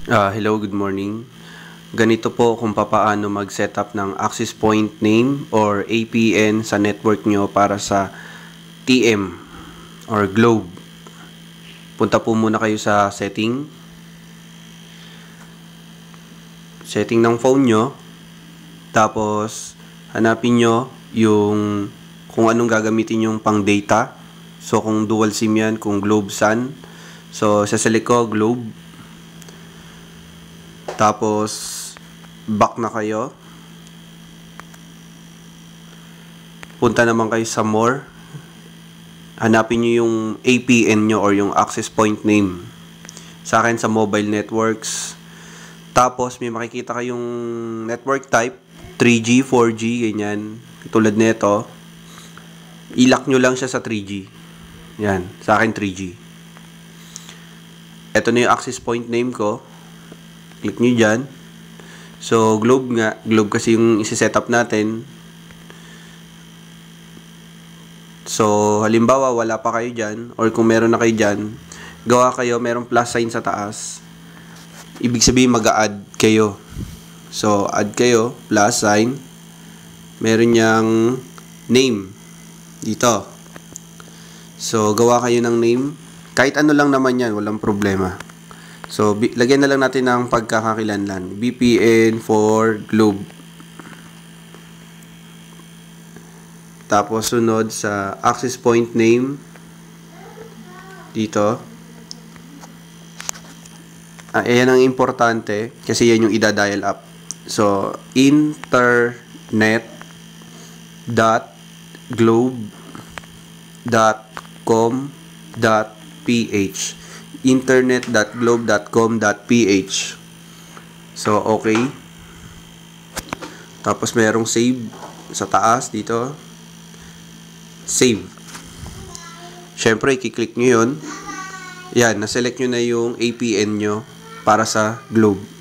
Hello, good morning. Ganito po kung papaano mag-setup ng access point name or APN sa network nyo para sa TM or Globe. Punta po muna kayo sa setting ng phone nyo. Tapos, hanapin nyo yung kung anong gagamitin yung pang data. So, kung dual SIM yan, kung Globe Sun. So, saselect ko Globe. Tapos, back na kayo. Punta naman kayo sa more. Hanapin nyo yung APN nyo or yung access point name. Sa akin sa mobile networks. Tapos, may makikita kayong network type. 3G, 4G, ganyan. Tulad nito. I-lock nyo lang siya sa 3G. Yan. Sa akin 3G. Ito na yung access point name ko. Click nyo dyan. So, Globe nga. Globe kasi yung isi-set up natin. So, halimbawa, wala pa kayo dyan. Or kung meron na kayo dyan, gawa kayo, merong plus sign sa taas. Ibig sabihin, mag-a-add kayo. So, add kayo, plus sign. Meron niyang name. Dito. So, gawa kayo ng name. Kahit ano lang naman yan, walang problema. So, lagyan na lang natin ng pagkakakilanlan. VPN for Globe. Tapos, sunod sa access point name. Dito. Ayan ang importante kasi yan yung ida-dial up. So, internet.globe.com.ph internet.globe.com.ph. So, okay. Tapos, merong save sa taas dito. Save. Siyempre, i-click nyo yun. Yan, na-select nyo na yung APN nyo para sa Globe.